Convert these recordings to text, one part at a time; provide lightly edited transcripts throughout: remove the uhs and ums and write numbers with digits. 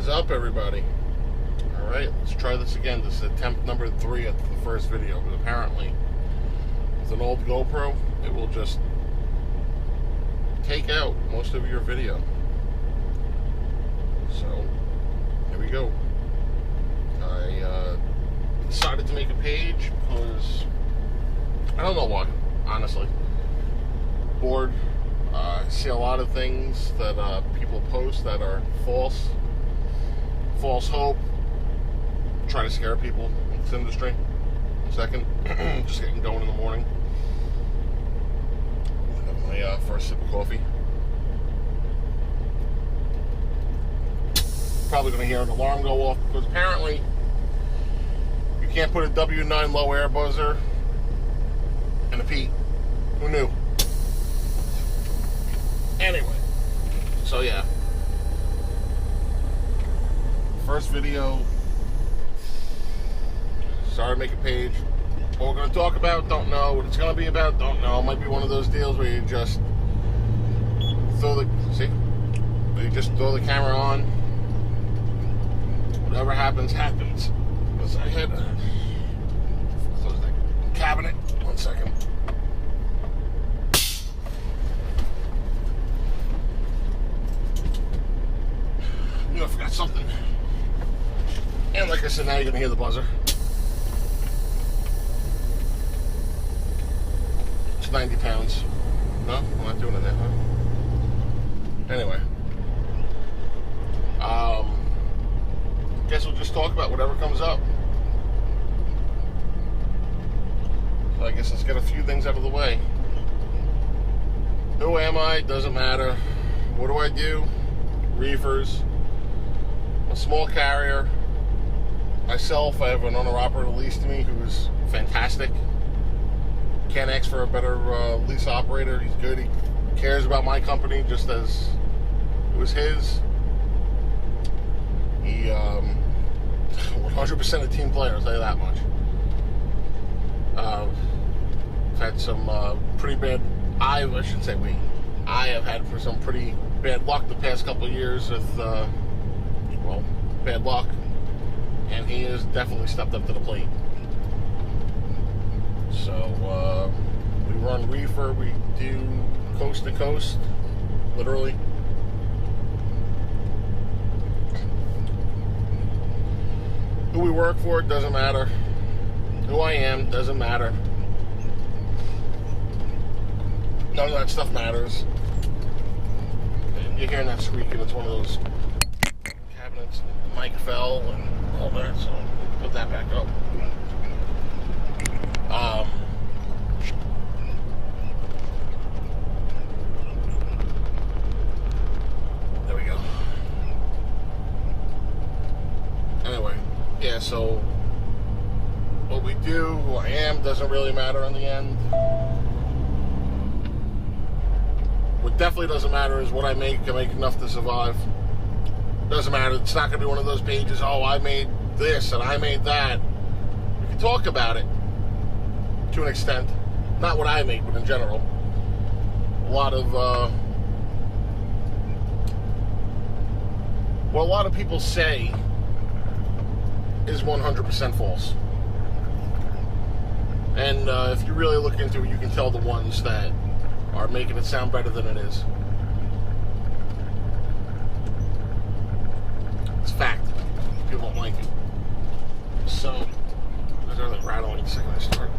What is up, everybody? Alright, let's try this again. This is attempt number 3 at the first video, but apparently with an old GoPro, it will just take out most of your video. So, here we go. I decided to make a page because I don't know why, honestly. Bored. I see a lot of things that people post that are false hope, try to scare people in this industry. Second, just getting going in the morning. Have my first sip of coffee. Probably going to hear an alarm go off because apparently you can't put a W9 low air buzzer in a Pete. Who knew? Anyway, so yeah. First video. Started to make a page. What we're going to talk about, don't know. What it's going to be about, don't know. It might be one of those deals where you just throw the camera on. Whatever happens, happens. Because I had close that cabinet. 1 second. I forgot something. And like I said, now you're going to hear the buzzer. It's 90 pounds. No, I'm not doing it now, huh? Anyway. Guess we'll just talk about whatever comes up. So I guess let's get a few things out of the way. Who am I? Doesn't matter. What do I do? Reefers. A small carrier. Myself, I have an owner-operator leased to me who's fantastic. Can't ask for a better lease operator. He's good. He cares about my company just as it was his. He 100% a team player, I'll tell you that much. I've had some pretty bad. I shouldn't say we. I have had for some pretty bad luck the past couple of years with. Well, bad luck, and he has definitely stepped up to the plate. So we run reefer, we do coast to coast, literally. Who we work for doesn't matter. Who I am doesn't matter. None of that stuff matters. And you're hearing that squeaking, it's one of those cabinets, the mic fell and all that, so put that back up. There we go. Anyway, yeah, so what we do, who I am, doesn't really matter in the end. What definitely doesn't matter is what I make enough to survive. Doesn't matter. It's not going to be one of those pages, oh, I made this and I made that. We can talk about it to an extent. Not what I make, but in general. A lot of, what a lot of people say is 100% false. And if you really look into it, you can tell the ones that are making it sound better than it is. It's fact. People don't like it. So, there's another rattling the second I start.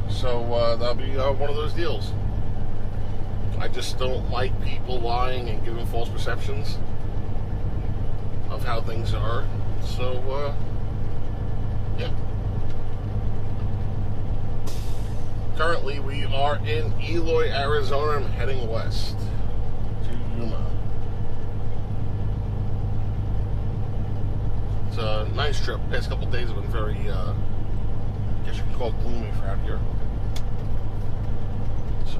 So, that'll be one of those deals. I just don't like people lying and giving false perceptions of how things are. So, yeah. Currently, we are in Eloy, Arizona. I'm heading west to Yuma. It's a nice trip. The past couple days have been very, I guess you can call it gloomy for out here. So,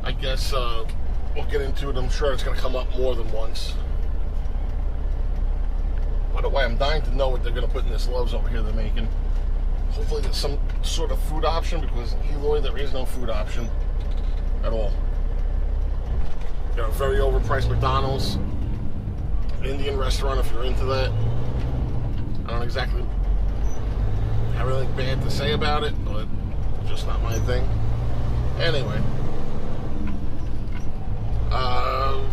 I guess we'll get into it. I'm sure it's going to come up more than once. By the way, I'm dying to know what they're going to put in this loaves over here they're making. Hopefully there's some sort of food option, because in Eloy there is no food option at all. Got a very overpriced McDonald's, Indian restaurant if you're into that. I don't exactly have anything bad to say about it, but just not my thing. Anyway,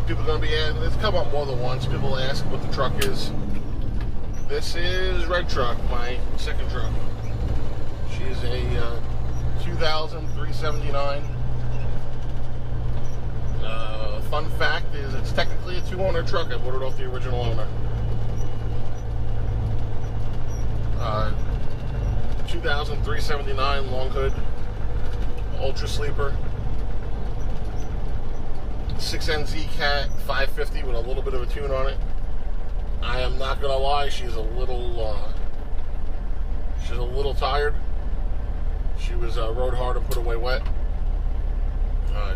people are going to be adding, it's come up more than once. People ask what the truck is. This is Red Truck, my second truck. She's a 2000 379. Fun fact is it's technically a two-owner truck. I bought it off the original owner. 2000 379 long hood, ultra sleeper, 6NZ Cat 550 with a little bit of a tune on it. I am not gonna lie, she's a little tired. She was rode hard and put away wet.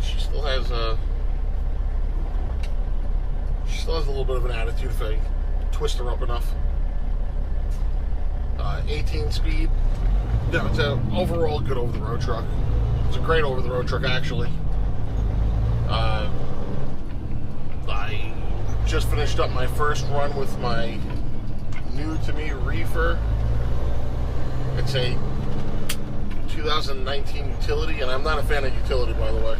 She still has a little bit of an attitude if I twist her up enough. 18 speed. No, it's an overall good over-the-road truck. It's a great over-the-road truck, actually. I just finished up my first run with my new-to-me reefer. It's a 2019 utility, and I'm not a fan of utility, by the way.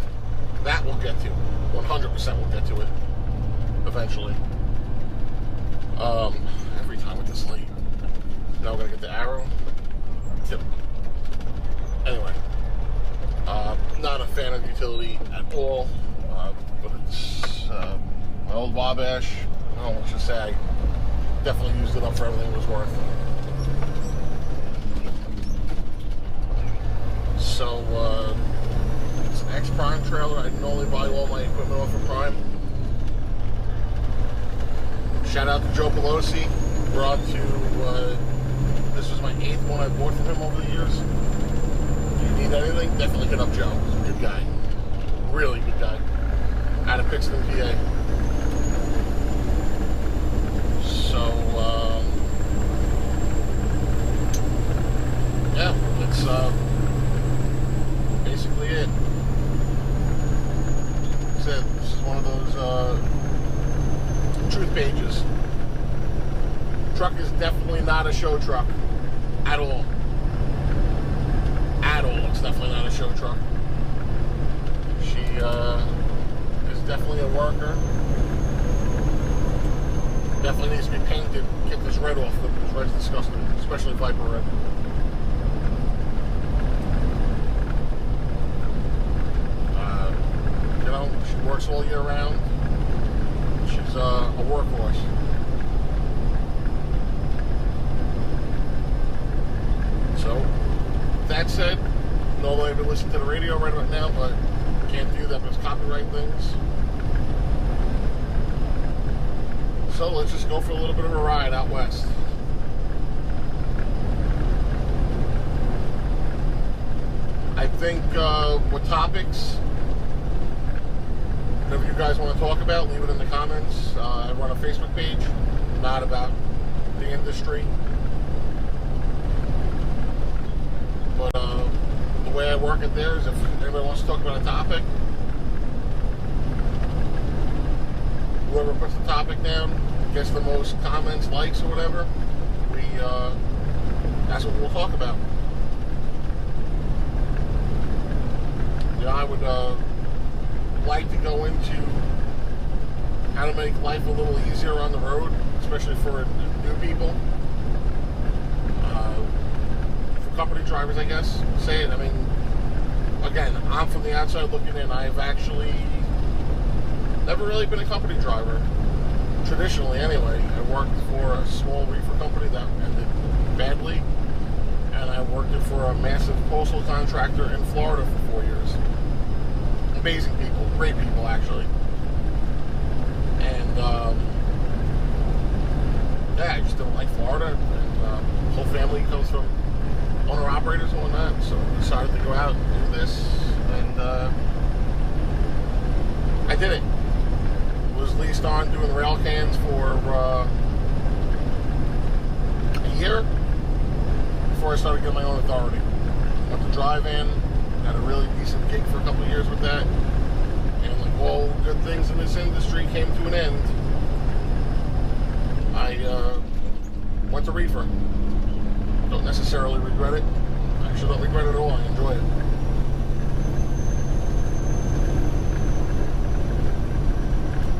That we'll get to. 100% we'll get to it eventually. Every time with this light. Now we're going to get the arrow. Yep. Anyway. Not a fan of utility at all. But it's my old Wabash. I don't know what to say. I definitely used it up for everything it was worth. So, it's an X-Prime trailer. I normally buy all my equipment off of Prime. Shout out to Joe Pelosi. Brought to, this was my 8th one I bought from him over the years. If you need anything, definitely hit up Joe. He's a good guy. Really good guy. Out of Pittston, PA. So, yeah, it's, basically it. Like I said, this is one of those, truth pages. Truck is definitely not a show truck. At all. At all. It's definitely not a show truck. She is definitely a worker. Definitely needs to be painted. Get this red off them, because red's disgusting. Especially Viper red. You know, she works all year round. She's a workhorse. So, that said, normally I would listen to the radio right now, but can't do that because copyright things. So let's just go for a little bit of a ride out west. I think with topics, whatever you guys want to talk about, leave it in the comments. I run a Facebook page, not about the industry. But the way I work it there is if anybody wants to talk about a topic, whoever puts the topic down gets the most comments, likes, or whatever, that's what we'll talk about. Yeah, I would like to go into how to make life a little easier on the road, especially for new people. For company drivers, I guess, say it. I mean, again, I'm from the outside looking in. I've actually never really been a company driver, traditionally anyway. I worked for a small reefer company that ended badly, and I worked it for a massive postal contractor in Florida for 4 years. Amazing people, great people actually. And yeah, I just don't like Florida, and whole family comes from owner-operators and whatnot, so I decided to go out and do this, and I did it. Was leased on doing rail cans for before I started getting my own authority. Went to drive-in, had a really decent gig for a couple of years with that, and like all good things in this industry came to an end. I went to reefer. Don't necessarily regret it. Actually, don't regret it at all. I enjoy it.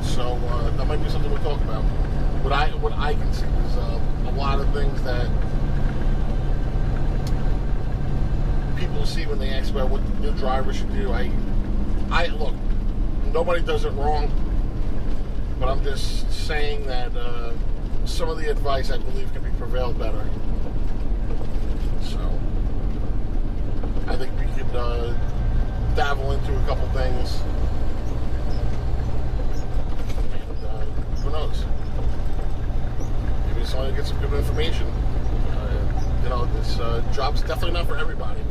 So that might be something we'll talk about. What I can see is a lot of things that people see when they ask about what the driver should do. I look, nobody does it wrong, but I'm just saying that some of the advice I believe can be prevailed better. So I think we could dabble into a couple things. Who knows? Maybe it's only to get some good information. You know, this job's definitely not for everybody.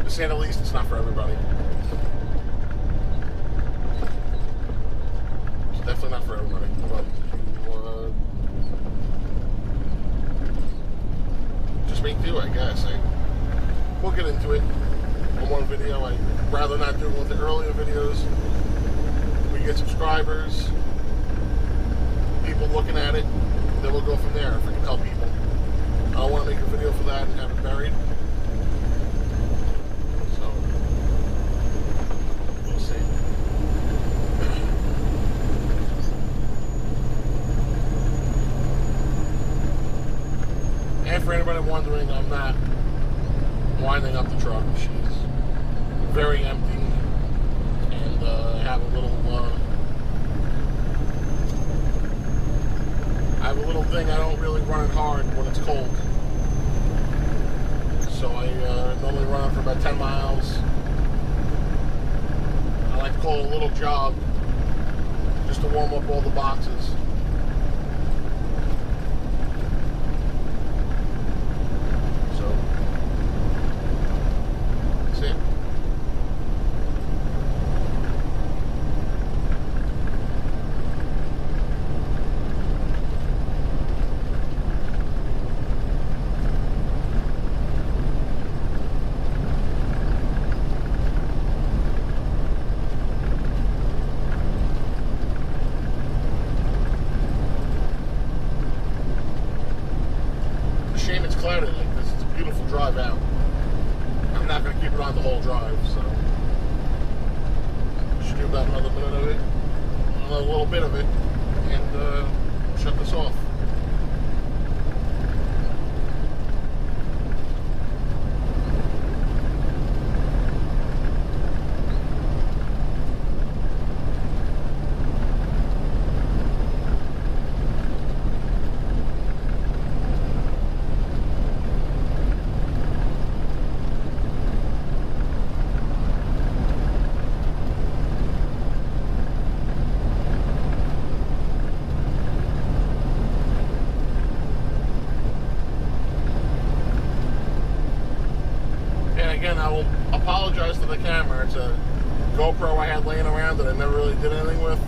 To say the least, it's not for everybody. It's definitely not for everybody. But just make do, I guess. We'll get into it on one video. I'd rather not do it with the earlier videos. We get subscribers, people looking at it, then we'll go from there if we can help people. I don't want to make a video for that and have it buried. So, we'll see. And for anybody wondering, I'm not winding up the truck. She's very empty, and I have a little thing. I don't really run it hard when it's cold, so I normally run it for about 10 miles. I like to call it a little jog, just to warm up all the boxes. So, that's it. Like this, it's a beautiful drive out. I'm not going to keep it on the whole drive, so should do about another minute of it, another little bit of it, and shut this off. Again, I will apologize to the camera. It's a GoPro I had laying around that I never really did anything with.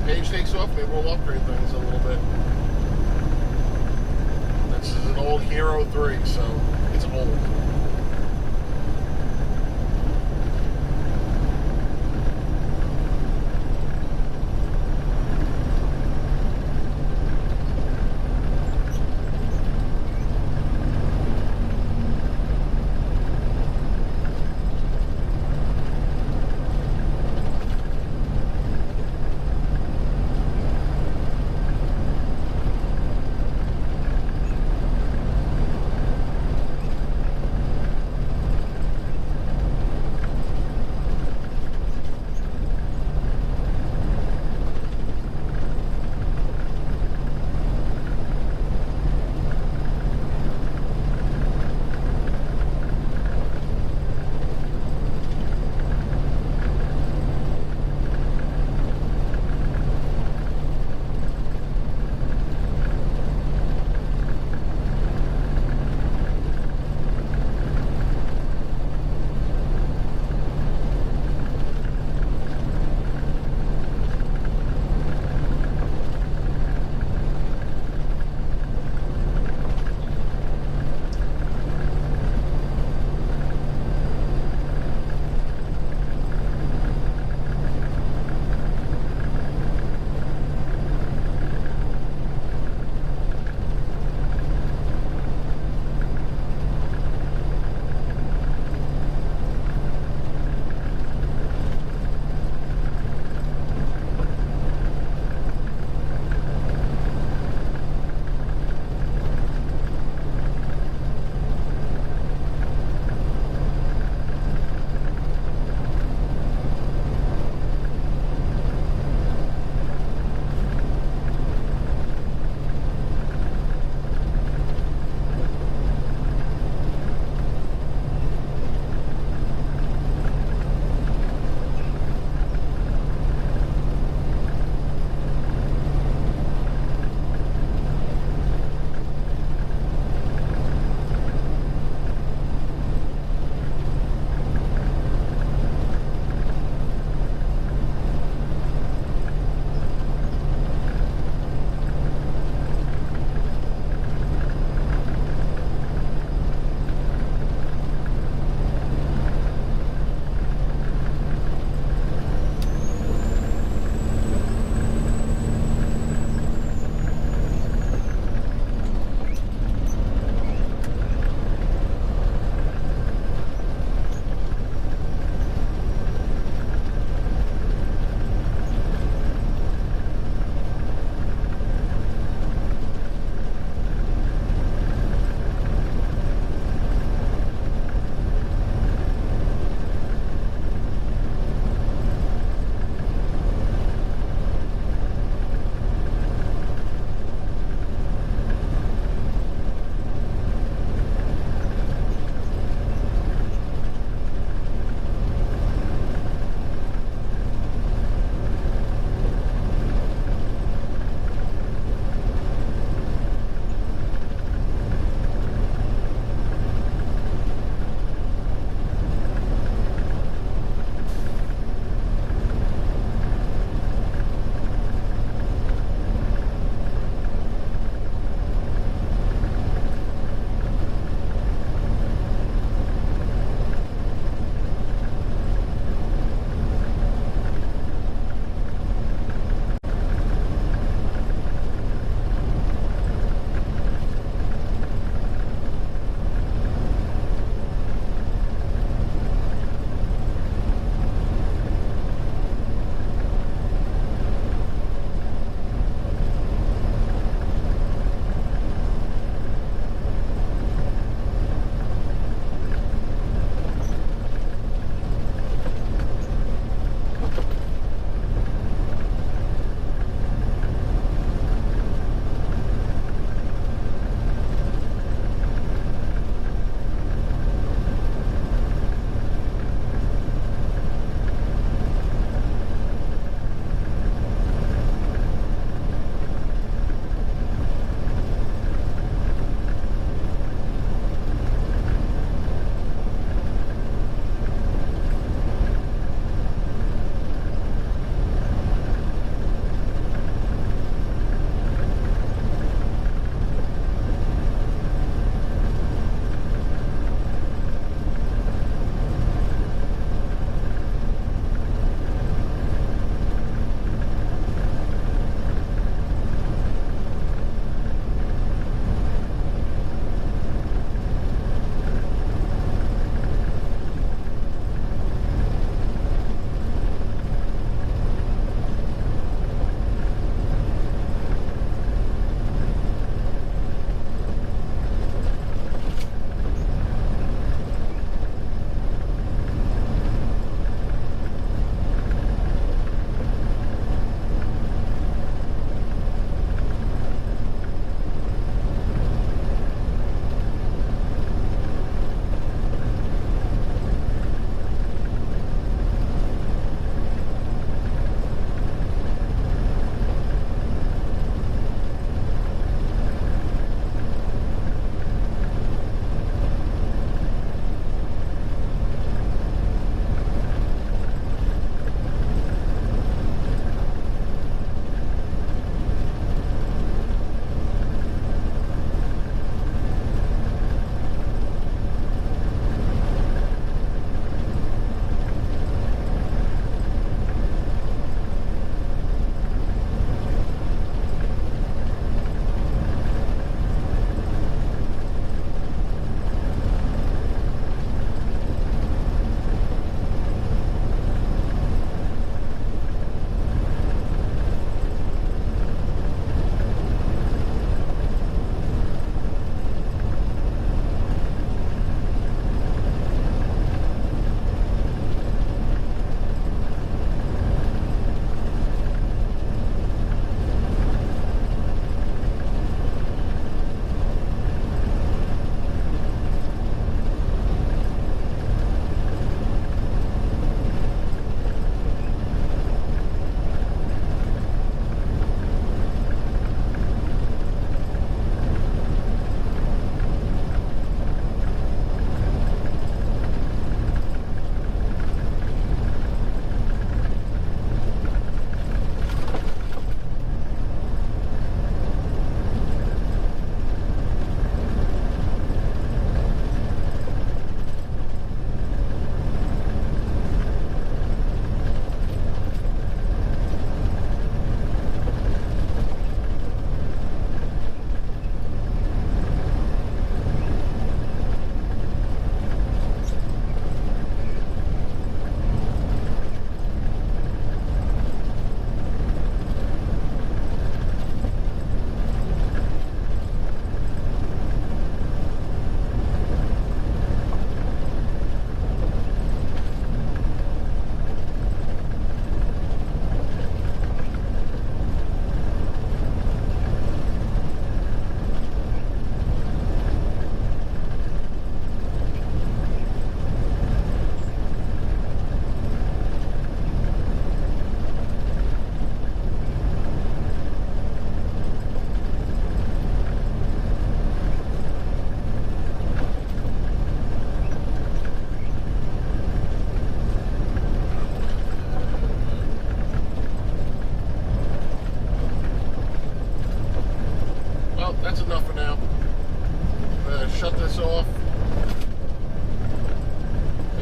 Page takes off, maybe we'll upgrade things a little bit. This is an old Hero 3, so it's old.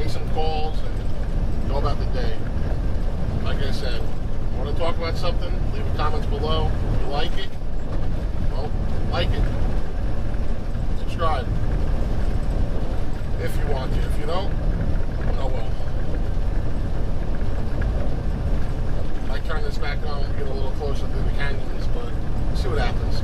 make some calls, and go about the day. Like I said, want to talk about something? Leave the comments below. If you like it, well, like it. Subscribe. If you want to. If you don't, oh well. I turn this back on, get a little closer to the canyons, but see what happens.